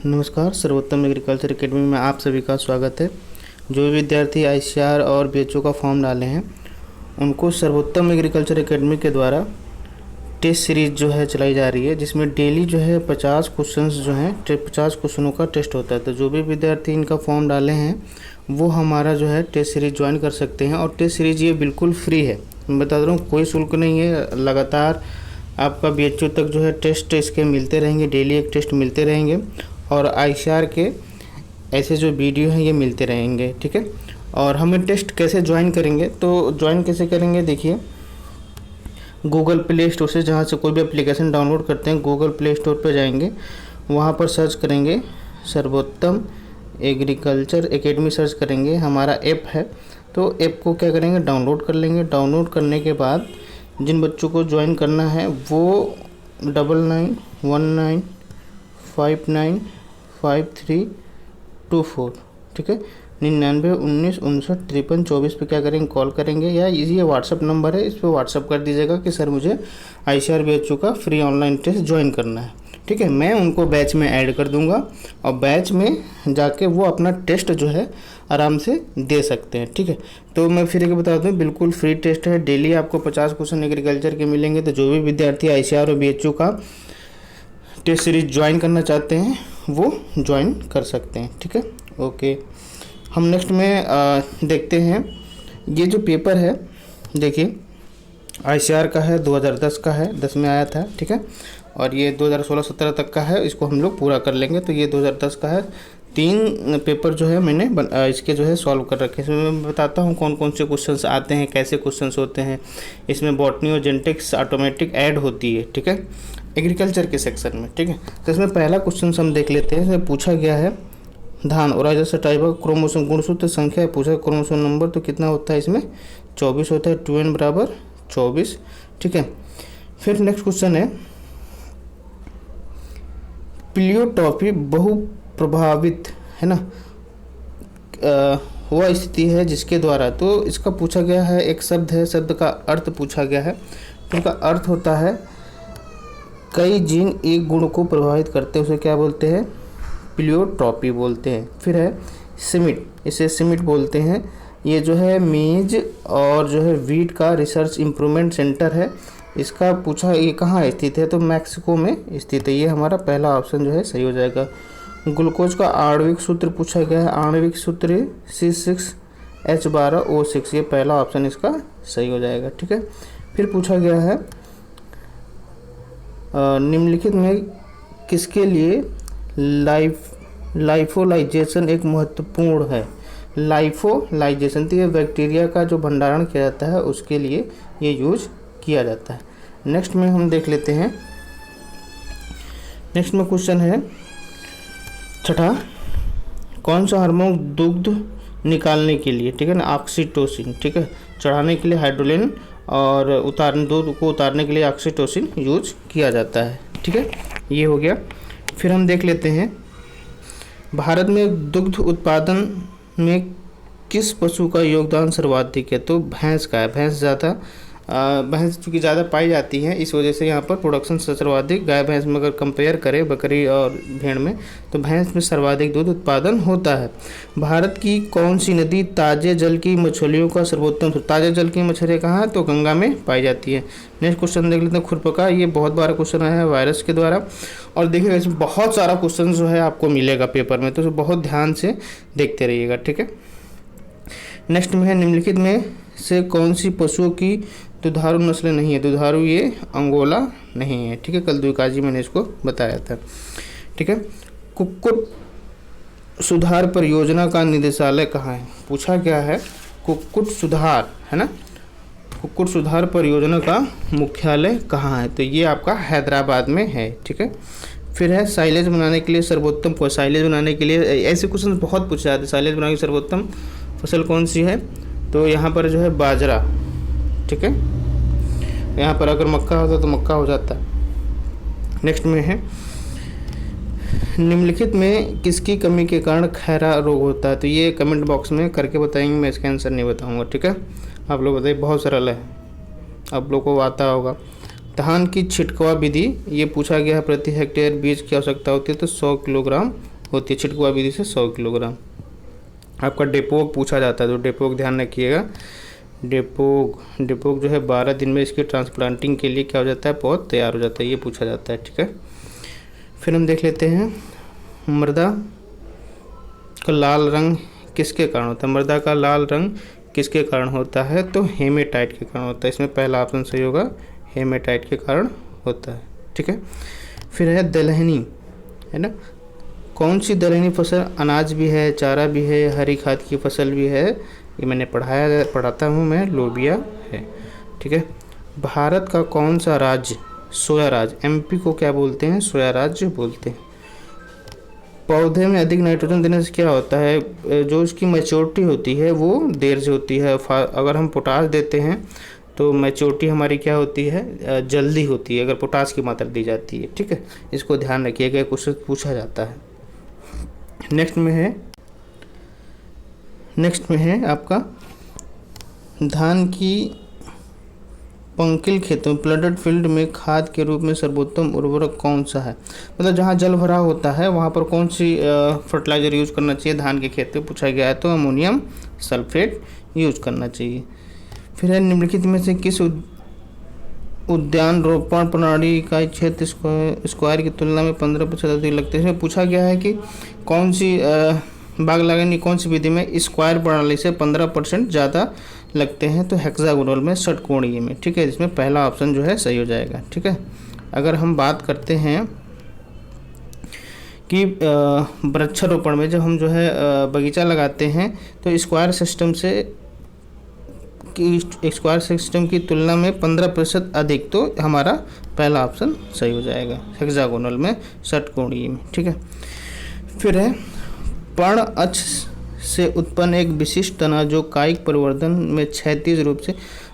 नमस्कार, सर्वोत्तम agriculture academy में आप सभी का स्वागत है। जो भी विद्यार्थी आईसीआर और बीएचओ का फॉर्म डाले हैं उनको सर्वोत्तम एग्रीकल्चर एकेडमी के द्वारा टेस्ट सीरीज जो है चलाई जा रही है, जिसमें डेली जो है 50 क्वेश्चंस जो हैं 50 क्वेश्चनों का टेस्ट होता है। तो जो भी विद्यार्थी इनका फॉर्म डाले हैं वो हमारा जो है टेस्ट सीरीज ज्वाइन कर सकते हैं। और टेस्ट सीरीज ये बिल्कुल फ्री है, मैं बता रहा हूँ, कोई शुल्क नहीं है। लगातार आपका बीएचओ तक जो है टेस्ट इसके मिलते रहेंगे, डेली एक टेस्ट मिलते रहेंगे और आईसीआर के ऐसे जो वीडियो हैं ये मिलते रहेंगे, ठीक है। और हमें टेस्ट कैसे ज्वाइन करेंगे, तो ज्वाइन कैसे करेंगे, देखिए गूगल प्ले स्टोर से, जहाँ से कोई भी एप्लीकेशन डाउनलोड करते हैं, गूगल प्ले स्टोर पर जाएंगे, वहाँ पर सर्च करेंगे सर्वोत्तम एग्रीकल्चर एकेडमी सर्च करेंगे, हमारा ऐप है। तो ऐप को क्या करेंगे, डाउनलोड कर लेंगे। डाउनलोड करने के बाद जिन बच्चों को ज्वाइन करना है वो 9919595324, ठीक है, 9919595354 पे क्या करेंगे, कॉल करेंगे, या ये व्हाट्सअप नंबर है, इस पर व्हाट्सअप कर दीजिएगा कि सर मुझे आईसीआर बीएचओ का फ्री ऑनलाइन टेस्ट ज्वाइन करना है, ठीक है। मैं उनको बैच में ऐड कर दूंगा और बैच में जाके वो अपना टेस्ट जो है आराम से दे सकते हैं, ठीक है। तो मैं फिर एक बता दूं, बिल्कुल फ्री टेस्ट है। डेली आपको 50 क्वेश्चन एग्रीकल्चर के मिलेंगे। तो जो भी विद्यार्थी आईसीआर और बीएचओ का टेस्ट सीरीज ज्वाइन करना चाहते हैं वो ज्वाइन कर सकते हैं, ठीक है। ओके, हम नेक्स्ट में देखते हैं। ये जो पेपर है देखिए आईसीआर का है, 2010 का है, 10 में आया था, ठीक है। और ये 2016-17 तक का है, इसको हम लोग पूरा कर लेंगे। तो ये 2010 का है। 3 पेपर जो है मैंने इसके जो है सॉल्व कर रखे हैं। इसमें मैं बताता हूँ कौन कौन से क्वेश्चंस आते हैं, कैसे क्वेश्चंस होते हैं। इसमें बॉटनी और जेनेटिक्स ऑटोमेटिक ऐड होती है, ठीक है, एग्रीकल्चर के सेक्शन में, ठीक है। तो इसमें पहला क्वेश्चन हम देख लेते हैं। इसमें पूछा गया है धान और जैसे टाइप ऑफ क्रोमोसोम गुणसूत्र संख्या है, पूछा क्रोमोसोम नंबर तो कितना होता है, इसमें 24 होता है, 2n बराबर 24, ठीक है। फिर नेक्स्ट क्वेश्चन है प्लियोट्रॉपी बहु प्रभावित है ना, वह स्थिति है जिसके द्वारा, तो इसका पूछा गया है, एक शब्द है, शब्द का अर्थ पूछा गया है। तो इसका अर्थ होता है कई जीन एक गुण को प्रभावित करते हैं, उसे क्या बोलते हैं, प्लियोट्रॉपी बोलते हैं। फिर है सिमिट, इसे सिमिट बोलते हैं। ये जो है मेज और जो है वीट का रिसर्च इम्प्रूवमेंट सेंटर है। इसका पूछा ये कहाँ स्थित है, तो मैक्सिको में स्थित है। ये हमारा पहला ऑप्शन जो है सही हो जाएगा। ग्लूकोज का आणविक सूत्र पूछा गया है, आणविक सूत्र C6H12O6, ये पहला ऑप्शन इसका सही हो जाएगा, ठीक है। फिर पूछा गया है निम्नलिखित में किसके लिए लाइफोलाइजेशन एक महत्वपूर्ण है। लाइफोलाइजेशन तो ये बैक्टीरिया का जो भंडारण किया जाता है उसके लिए ये यूज किया जाता है। नेक्स्ट में हम देख लेते हैं। नेक्स्ट में क्वेश्चन है छठा, कौन सा हार्मोन दुग्ध निकालने के लिए, ठीक है ना, ऑक्सीटोसिन, ठीक है, चढ़ाने के लिए हाइड्रोलिन और दूध को उतारने के लिए ऑक्सीटोसिन यूज किया जाता है, ठीक है, ये हो गया। फिर हम देख लेते हैं भारत में दुग्ध उत्पादन में किस पशु का योगदान सर्वाधिक है, तो भैंस का है। भैंस चूँकि ज़्यादा पाई जाती है, इस वजह से यहाँ पर प्रोडक्शन सर्वाधिक। गाय भैंस में अगर कंपेयर करें बकरी और भेड़ में, तो भैंस में सर्वाधिक दूध उत्पादन होता है। भारत की कौन सी नदी ताजे जल की मछलियों का सर्वोत्तम, ताजे जल की मछलियाँ कहाँ, तो गंगा में पाई जाती है। नेक्स्ट क्वेश्चन देख लेते हैं खुरपका, ये बहुत बार क्वेश्चन आया है वायरस के द्वारा। और देखिएगा इसमें बहुत सारा क्वेश्चन जो है आपको मिलेगा पेपर में, तो बहुत ध्यान से देखते रहिएगा, ठीक है। नेक्स्ट में है निम्नलिखित में से कौन सी पशुओं की दुधारू नस्लें नहीं है, दुधारू ये अंगोला नहीं है, ठीक है, कल द्विकाजी मैंने इसको बताया था, ठीक है। कुक्कुट सुधार परियोजना का निदेशालय कहाँ है, पूछा गया है कुक्कुट सुधार, है ना, कुक्कुट सुधार परियोजना का मुख्यालय कहाँ है, तो ये आपका हैदराबाद में है, ठीक है। फिर है साइलेज बनाने के लिए सर्वोत्तम को, साइलेज बनाने के लिए ऐसे क्वेश्चन बहुत पूछे जाते हैं। साइलेज बनाने की सर्वोत्तम फसल कौन सी है, तो यहाँ पर जो है बाजरा, ठीक है, यहाँ पर अगर मक्का होता तो मक्का हो जाता। नेक्स्ट में है निम्नलिखित में किसकी कमी के कारण खैरा रोग होता है, तो ये कमेंट बॉक्स में करके बताएंगे, मैं इसका आंसर नहीं बताऊंगा, ठीक है। आप लोग बताइए, बहुत सरल है, आप लोग को आता होगा। धान की छिटकवा विधि ये पूछा गया है, प्रति हेक्टेयर बीज की आवश्यकता होती है तो 100 किलोग्राम होती है छिटकुआ विधि से 100 किलोग्राम। आपका डेपोक पूछा जाता है, तो डेपोक ध्यान रखिएगा। डेपोक जो है 12 दिन में इसकी ट्रांसप्लांटिंग के लिए क्या हो जाता है, पौध तैयार हो जाता है, ये पूछा जाता है। ठीक है, फिर हम देख लेते हैं मृदा का लाल रंग किसके कारण होता है। मृदा का लाल रंग किसके कारण होता है, तो हेमेटाइट के कारण होता है। इसमें पहला ऑप्शन सही होगा, हेमेटाइट के कारण होता है। ठीक है, फिर है दलहनी, है ना। कौन सी दलहनी फसल अनाज भी है, चारा भी है, हरी खाद की फसल भी है, ये मैंने पढ़ाता हूँ मैं, लोबिया है। ठीक है, भारत का कौन सा राज्य सोया राज्य, एमपी को क्या बोलते हैं, सोया राज्य बोलते हैं। पौधे में अधिक नाइट्रोजन देने से क्या होता है, जो उसकी मैच्योरिटी होती है वो देर से होती है। अगर हम पोटास देते हैं तो मैच्योरिटी हमारी क्या होती है, जल्दी होती है, अगर पोटास की मात्रा दी जाती है। ठीक है, इसको ध्यान रखिएगा, क्वेश्चन पूछा जाता है। नेक्स्ट में है आपका धान की पंकिल खेतों में प्लडेड फील्ड में खाद के रूप में सर्वोत्तम उर्वरक कौन सा है। मतलब जहाँ जल भरा होता है वहाँ पर कौन सी फर्टिलाइजर यूज करना चाहिए, धान के खेत में पूछा गया है, तो अमोनियम सल्फेट यूज करना चाहिए। फिर है निम्नलिखित में से किस उद्यान रोपण प्रणाली का क्षेत्र स्क्वायर की तुलना में 15% अधिक लगते हैं। पूछा गया है कि कौन सी बाग लगाने कौन सी विधि में स्क्वायर प्रणाली से 15% ज़्यादा लगते हैं, तो हेक्सागोनल में, षटकोणीय में। ठीक है, इसमें पहला ऑप्शन जो है सही हो जाएगा। ठीक है, अगर हम बात करते हैं कि वृक्षारोपण में जब हम जो है बगीचा लगाते हैं तो स्क्वायर सिस्टम की तुलना में 15% अधिक, तो हमारा पहला ऑप्शन सही हो जाएगा, हेक्सागोनल में, षटकोणीय में। ठीक है, फिर है पर्ण अक्ष से उत्पन्न एक विशिष्ट तना जो कायिक परिवर्तन में क्षैतिज रूप से,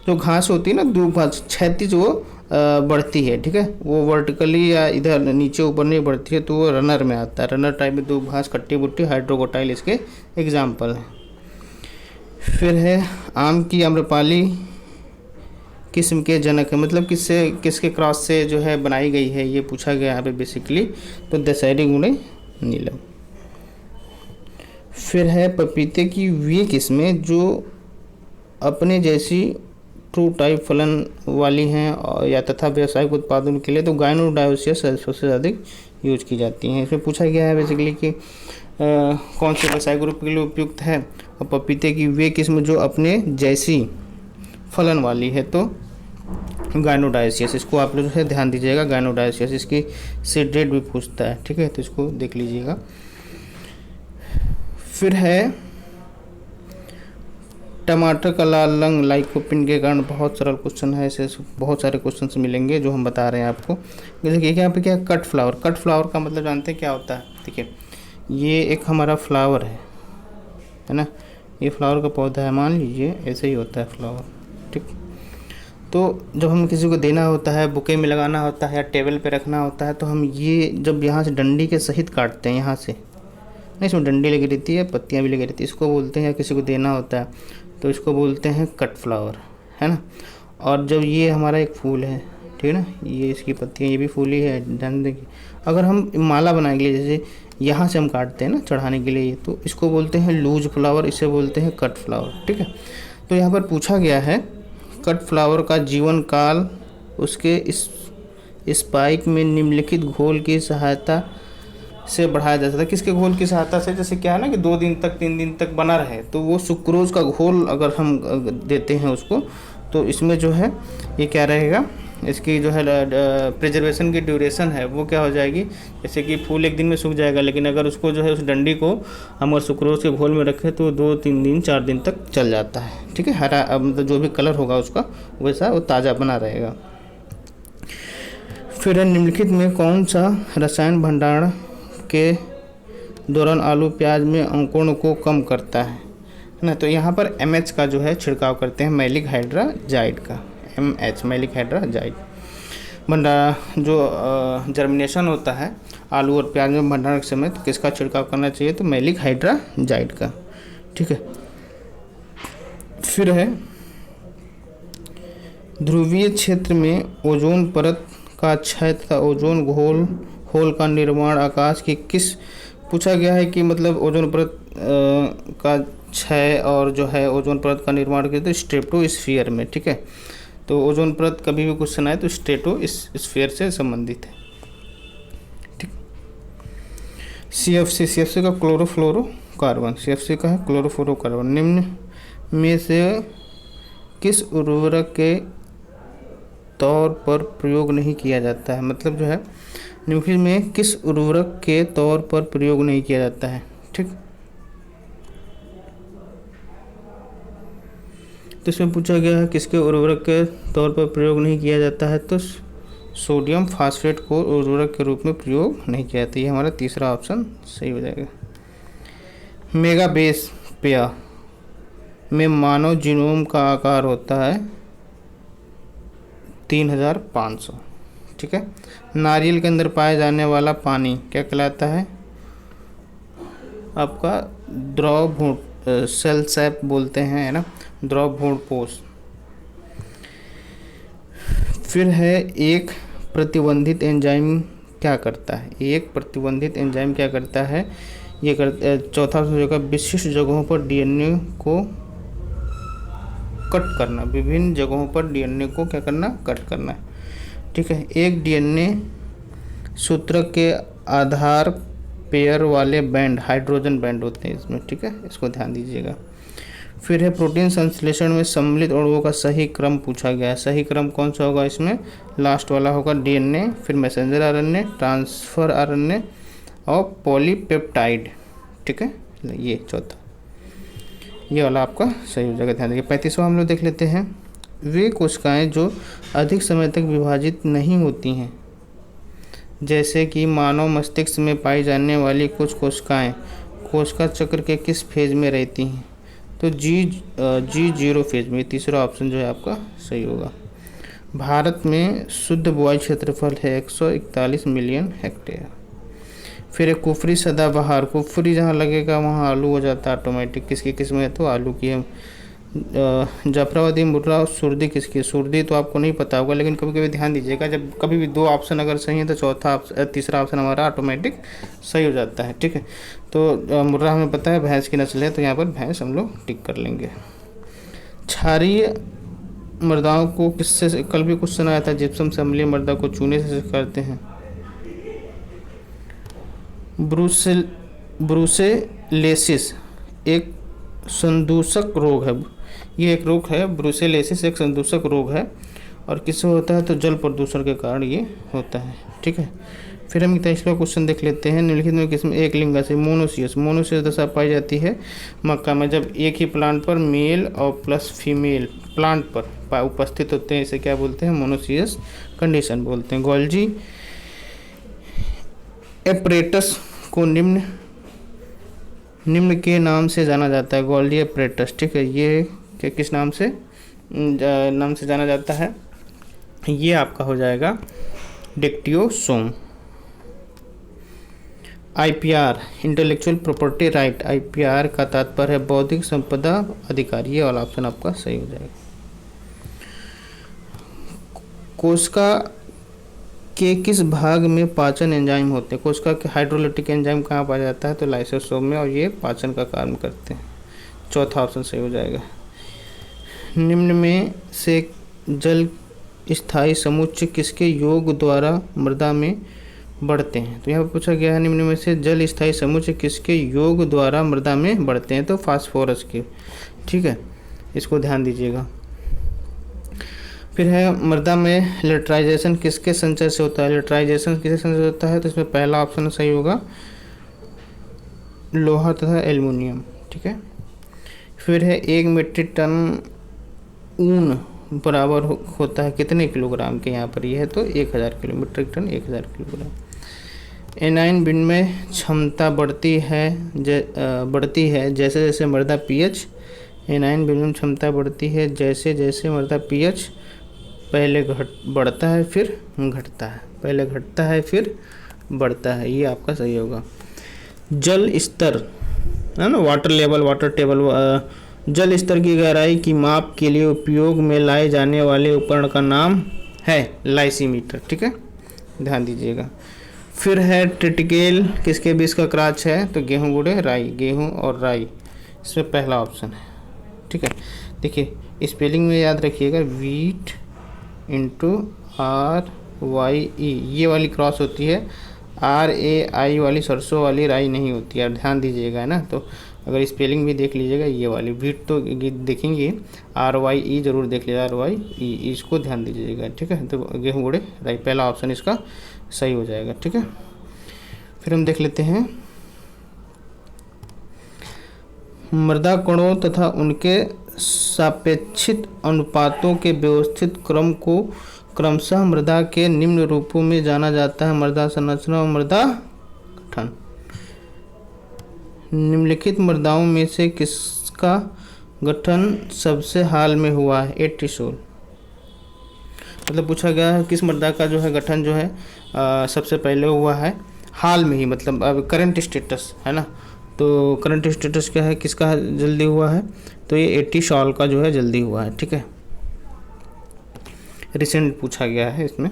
जो घास होती है ना, दो घास क्षैतिज वो बढ़ती है। ठीक है, वो वर्टिकली या इधर नीचे ऊपर नहीं बढ़ती है, तो वो रनर में आता है। रनर टाइप में दो घास कट्टी बुट्टी, हाइड्रोकोटाइल इसके एग्जाम्पल है। फिर है आम की आम्रपाली किस्म के जनक है, मतलब किसके क्रॉस से जो है बनाई गई है, ये पूछा गया यहाँ पे बेसिकली, तो दशहरी गुणे नीलम। फिर है पपीते की वे किस्में जो अपने जैसी ट्रू टाइप फलन वाली हैं या तथा व्यावसायिक उत्पादन के लिए, तो गाइनोडायोसियस सबसे अधिक यूज की जाती हैं। इसमें पूछा गया है बेसिकली कि कौन से व्यावसायिक ग्रुप के लिए उपयुक्त है, और पपीते की वे किस्म जो अपने जैसी फलन वाली है, तो गाइनोडायोसियस। इसको आप लोग जो है ध्यान दीजिएगा, गाइनोडायोसियस, इसकी सीड रेट भी पूछता है। ठीक है, तो इसको देख लीजिएगा। फिर है टमाटर का लाल रंग लाइकोपिन के कारण, बहुत सरल क्वेश्चन है, ऐसे बहुत सारे क्वेश्चन मिलेंगे जो हम बता रहे हैं आपको। जैसे कि यहाँ पे क्या, कट फ्लावर का मतलब जानते हैं क्या होता है। ठीक है, ये एक हमारा फ्लावर है ना, ये फ्लावर का पौधा है, मान लीजिए ऐसे ही होता है फ्लावर। ठीक, तो जब हम किसी को देना होता है, बुके में लगाना होता है या टेबल पे रखना होता है, तो हम ये जब यहाँ से डंडी के सहित काटते हैं, यहाँ से नहीं, इसमें डंडी लगी रहती है, पत्तियाँ भी लगी रहती है, इसको बोलते हैं, या किसी को देना होता है तो इसको बोलते हैं कट फ्लावर, है ना। और जब ये हमारा एक फूल है, ठीक है ना, ये इसकी पत्तियाँ, ये भी फूली है, ध्यान देखिए। अगर हम माला बनाने के लिए जैसे यहाँ से हम काटते हैं ना चढ़ाने के लिए, तो इसको बोलते हैं लूज फ्लावर, इसे बोलते हैं कट फ्लावर। ठीक है, तो यहाँ पर पूछा गया है कट फ्लावर का जीवन काल उसके इस स्पाइक में निम्नलिखित घोल की सहायता से बढ़ाया जा सकता है। किसके घोल की सहायता से, जैसे क्या है ना कि 2 दिन तक 3 दिन तक बना रहे, तो वो सुक्रोज का घोल अगर हम देते हैं उसको, तो इसमें जो है ये क्या रहेगा, इसकी जो है प्रिजर्वेशन की ड्यूरेशन है वो क्या हो जाएगी, जैसे कि फूल 1 दिन में सूख जाएगा, लेकिन अगर उसको जो है उस डंडी को हम अगर सुक्रोज के घोल में रखें तो 2-3 दिन 4 दिन तक चल जाता है। ठीक है, हरा मतलब जो भी कलर होगा उसका वैसा वो ताज़ा बना रहेगा। फिर निम्नलिखित में कौन सा रसायन भंडारण के दौरान आलू प्याज में अंकुरण को कम करता है ना, तो यहाँ पर MH का जो है छिड़काव करते हैं, मैलिक हाइड्राजाइड का, MH मैलिक हाइड्राजाइड। जो जर्मिनेशन होता है आलू और प्याज में भंडारण के समय, तो किसका छिड़काव करना चाहिए, तो मैलिक हाइड्राजाइड का। ठीक है, फिर है ध्रुवीय क्षेत्र में ओजोन परत का क्षय तथा ओजोन होल का निर्माण आकाश की किस पूछा गया है कि मतलब ओजोन परत का क्षय और जो है ओजोन परत का निर्माण किया तो स्ट्रेटोस्फीयर में, ठीक है। तो ओजोन परत कभी भी क्वेश्चन आए तो स्ट्रेटोस्फीयर से संबंधित है, ठीक। CFC का क्लोरोफ्लोरोकार्बन, CFC का है क्लोरोफ्लोरोकार्बन। निम्न में से किस उर्वरक के तौर पर प्रयोग नहीं किया जाता है, मतलब जो है निम्नलिखित में किस उर्वरक के तौर पर प्रयोग नहीं किया जाता है, ठीक। तो इसमें पूछा गया है किसके उर्वरक के तौर पर प्रयोग नहीं किया जाता है, तो सोडियम फास्फेट को उर्वरक के रूप में प्रयोग नहीं किया जाता। ये हमारा तीसरा ऑप्शन सही हो जाएगा। मेगाबेस पेया में मानव जीनोम का आकार होता है 3500, ठीक है। नारियल के अंदर पाया जाने वाला पानी क्या कहलाता है, आपका द्रव भूण सेल सैप बोलते हैं, है ना, द्रव भूणपोष। फिर है एक प्रतिबंधित एंजाइम क्या करता है, एक प्रतिबंधित एंजाइम क्या करता है, ये चौथा ऑप्शन होगा विशिष्ट जगहों पर डीएनए को कट करना, विभिन्न जगहों पर डीएनए को क्या करना, कट करना, ठीक है। एक डीएनए सूत्रक के आधार पेयर वाले बैंड हाइड्रोजन बैंड होते हैं इसमें, ठीक है, इसको ध्यान दीजिएगा। फिर है प्रोटीन संश्लेषण में सम्मिलित अणुओं का सही क्रम पूछा गया है। सही क्रम कौन सा होगा, इसमें लास्ट वाला होगा डीएनए, फिर मैसेंजर आरएनए, ट्रांसफर आरएनए और पॉलीपेप्टाइड, ठीक है। ये चौथा, ये वाला आपका सही हो जाएगा, ध्यान देखिए। 35वां हम लोग देख लेते हैं। वे कोशिकाएं जो अधिक समय तक विभाजित नहीं होती हैं, जैसे कि मानव मस्तिष्क में पाई जाने वाली कुछ कोशिकाएं कोशिका चक्र के किस फेज में रहती हैं, तो G0 फेज में। तीसरा ऑप्शन जो है आपका सही होगा। भारत में शुद्ध बुआई क्षेत्रफल है 141 मिलियन हेक्टेयर। फिर एक कुफरी सदाबहार, कुफरी जहाँ लगेगा वहाँ आलू हो जाता है ऑटोमेटिक, किसकी किस्म है, तो आलू की है। जाफराबादी मुर्रा और सुर्दी किसकी, सुर्दी तो आपको नहीं पता होगा, लेकिन कभी कभी ध्यान दीजिएगा, जब कभी भी दो ऑप्शन अगर सही है तो तीसरा ऑप्शन हमारा ऑटोमेटिक सही हो जाता है, ठीक है। तो मुर्रा हमें पता है भैंस की नस्ल है, तो यहाँ पर भैंस हम लोग टिक कर लेंगे। क्षारीय मृदाओं को किससे, कल भी क्वेश्चन आया था, जिप्सम से अम्लीय मृदा को चूने से करते हैं। ब्रुसेलेसिस एक संदूषक रोग है, ये एक रोग है, ब्रुसेलेसिस एक संदूषक रोग है, और किससे होता है, तो जल प्रदूषण के कारण ये होता है, ठीक है। फिर हम 23वां क्वेश्चन देख लेते हैं। निम्नलिखित में किसमें एक लिंग से मोनोसियस दशा पाई जाती है मक्का में, जब एक ही प्लांट पर मेल और प्लस फीमेल प्लांट पर उपस्थित होते हैं, इसे क्या बोलते हैं, मोनोसियस कंडीशन बोलते हैं। गोल्जी एपरेटस को निम्न के नाम से जाना जाता है, गोल्जी एपरेटस, ठीक है। ये किस नाम से जाना जाता है, ये आपका हो जाएगा dictyosome. IPR intellectual property right, IPR का तात्पर्य है बौद्धिक संपदा अधिकार, ये वाला ऑप्शन आपका सही हो जाएगा। कोशिका के किस भाग में पाचन एंजाइम होते हैं, कोशिका के हाइड्रोलिटिक एंजाइम कहाँ पाया जाता है, तो लाइसोसोम में, और ये पाचन का काम करते हैं। चौथा ऑप्शन सही हो जाएगा। निम्न में से जल स्थायी समुच्चय किसके योग द्वारा मृदा में बढ़ते हैं, तो यहाँ पर पूछा गया है निम्न में से जल स्थायी समुच्चय किसके योग द्वारा मृदा में बढ़ते हैं, तो फास्फोरस के, ठीक है, इसको ध्यान दीजिएगा। फिर है मृदा में लेटराइजेशन किसके संचय से होता है, लेटराइजेशन किसके संचय से होता है, तो इसमें पहला ऑप्शन सही होगा लोहा तथा एल्युमिनियम, ठीक है। फिर है 1 मीट्रिक टन ऊन बराबर होता है कितने किलोग्राम के, यहाँ पर ये है तो 1000 kilo, metric ton 1000 kilogram. Anion विनिमय क्षमता बढ़ती है जैसे जैसे मृदा pH, एनाइन विनिमय क्षमता बढ़ती है जैसे जैसे मृदा pH पहले बढ़ता है फिर घटता है, पहले घटता है फिर बढ़ता है, ये आपका सही होगा। जल स्तर है ना, वाटर टेबल, जल स्तर की गहराई की माप के लिए उपयोग में लाए जाने वाले उपकरण का नाम है लाइसीमीटर, ठीक है, ध्यान दीजिएगा। फिर है ट्रिटिकेल, किसके बीच का क्राच है, तो गेहूँ गुड़े राई, गेहूँ और राई, इसमें पहला ऑप्शन है। ठीक है, देखिए स्पेलिंग में याद रखिएगा, वीट इंटू RYE, ये वाली क्रॉस होती है, RAI वाली सरसों वाली राई नहीं होती है, ध्यान दीजिएगा, है ना। तो अगर स्पेलिंग भी देख लीजिएगा, ये वाली वीट तो देखेंगे, RYE जरूर देख लीजिएगा, RYE, इसको ध्यान दीजिएगा। ठीक है, तो गेहूँ गुड़े राई, पहला ऑप्शन इसका सही हो जाएगा। ठीक है, फिर हम देख लेते हैं मृदा कणों तथा उनके सापेक्षित अनुपातों के व्यवस्थित क्रम को क्रमशः मृदा के निम्न रूपों में जाना जाता है, मृदा संरचना और मृदा गठन। निम्नलिखित मृदाओं में से किसका गठन सबसे हाल में हुआ है, 80 मतलब पूछा गया है किस मृदा का जो है गठन जो है सबसे पहले हुआ है, हाल में ही, मतलब अब करंट स्टेटस है ना। तो करंट स्टेटस क्या है, किसका जल्दी हुआ है, तो ये 80 साल का जो है जल्दी हुआ है। ठीक है, रिसेंट पूछा गया है इसमें।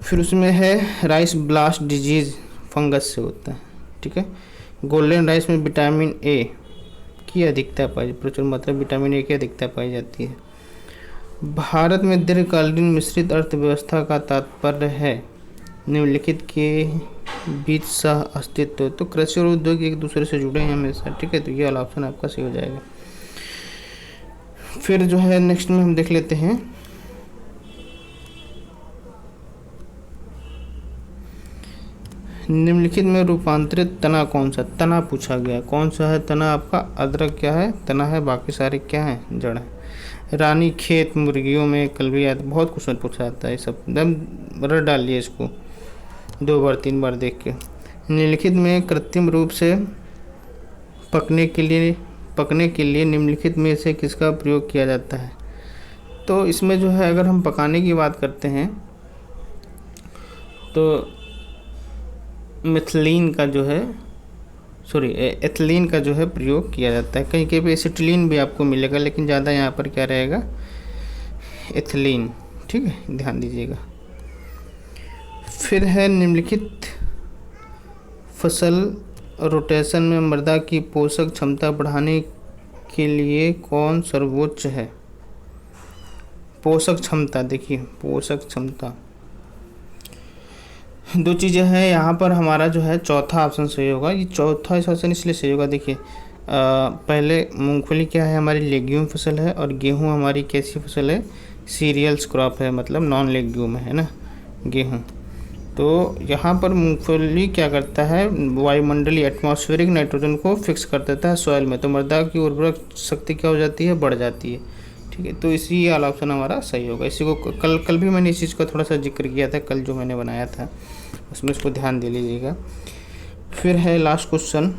फिर उसमें है राइस ब्लास्ट डिजीज फंगस से होता है। ठीक है, गोल्डन राइस में विटामिन ए की अधिकता पाई, प्रचुर मात्रा विटामिन ए की अधिकता पाई जाती है। भारत में दीर्घकालीन मिश्रित अर्थव्यवस्था का तात्पर्य है निम्नलिखित के बीच सह अस्तित्व, तो कृषि और उद्योग एक दूसरे से जुड़े हैं हमेशा। ठीक है, तो ये वाला ऑप्शन आपका सही हो जाएगा। फिर जो है नेक्स्ट में हम देख लेते हैं निम्नलिखित में रूपांतरित तना कौन सा, तना पूछा गया, कौन सा है तना आपका, अदरक क्या है, तना है, बाकी सारे क्या है, जड़ है। रानी खेत मुर्गियों में कलबिया, बहुत क्वेश्चन पूछा जाता है, सब एकदम रट डालिए इसको 2 बार 3 बार देख के। निम्नलिखित में कृत्रिम रूप से पकने के लिए निम्नलिखित में से किसका प्रयोग किया जाता है, तो इसमें जो है अगर हम पकाने की बात करते हैं तो मिथिलीन का जो है एथिलीन का जो है प्रयोग किया जाता है, कहीं कहीं पे एसिटिलीन भी आपको मिलेगा, लेकिन ज़्यादा यहाँ पर क्या रहेगा, एथिलीन। ठीक है, ध्यान दीजिएगा। फिर है निम्नलिखित फसल रोटेशन में मृदा की पोषक क्षमता बढ़ाने के लिए कौन सर्वोच्च है, पोषक क्षमता, देखिए पोषक क्षमता 2 चीज़ें हैं यहाँ पर, हमारा जो है चौथा ऑप्शन सही होगा। ये चौथा ऑप्शन इसलिए सही होगा, देखिए पहले मूंगफली क्या है, हमारी लेग्यूम फसल है, और गेहूँ हमारी कैसी फसल है, सीरियल्स क्रॉप है, मतलब नॉन लेग्यूम है ना गेहूँ। तो यहाँ पर मूंगफली क्या करता है, वायुमंडलीय एटमॉस्फेरिक नाइट्रोजन को फिक्स कर देता है सॉइल में, तो मृदा की उर्वरक शक्ति क्या हो जाती है, बढ़ जाती है। ठीक है, तो इसी वाला ऑप्शन हमारा सही होगा। इसी को कल भी मैंने इस चीज़ का थोड़ा सा जिक्र किया था, कल जो मैंने बनाया था उसमें, इसको ध्यान दे लीजिएगा। फिर है लास्ट क्वेश्चन,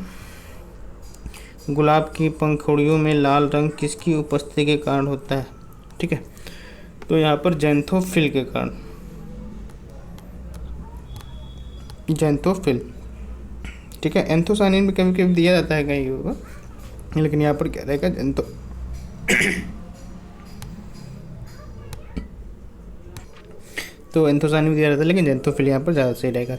गुलाब की पंखुड़ियों में लाल रंग किसकी उपस्थिति के कारण होता है। ठीक है, तो यहाँ पर जैंथोफिल के कारण, जैंथोफिल। ठीक है, एंथोसायनिन में कभी कभी दिया जाता है कहीं होगा, लेकिन यहाँ पर क्या रहेगा, जैंथो तो एंथोसायनिन में दिया जाता है, लेकिन जैंथोफिल यहाँ पर ज़्यादा सही रहेगा।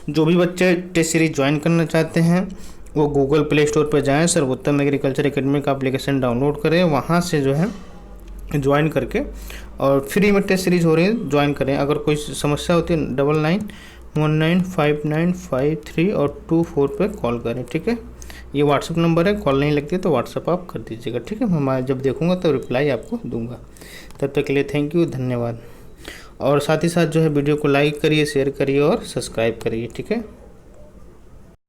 जो भी बच्चे टेस्ट सीरीज ज्वाइन करना चाहते हैं वो गूगल प्ले स्टोर पर जाएँ, सर्वोत्तम एग्रीकल्चर एकेडमी का एप्लीकेशन डाउनलोड करें, वहाँ से जो है ज्वाइन करके और फ्री में टेस्ट सीरीज हो रही है, ज्वाइन करें। अगर कोई समस्या होती है 99195953 और 24 पे कॉल करें। ठीक है, ये व्हाट्सअप नंबर है, कॉल नहीं लगती तो व्हाट्सअप आप कर दीजिएगा। ठीक है, मैं जब देखूंगा तो रिप्लाई आपको दूंगा। तब तक के लिए थैंक यू, धन्यवाद। और साथ ही साथ जो है वीडियो को लाइक करिए, शेयर करिए और सब्सक्राइब करिए। ठीक है।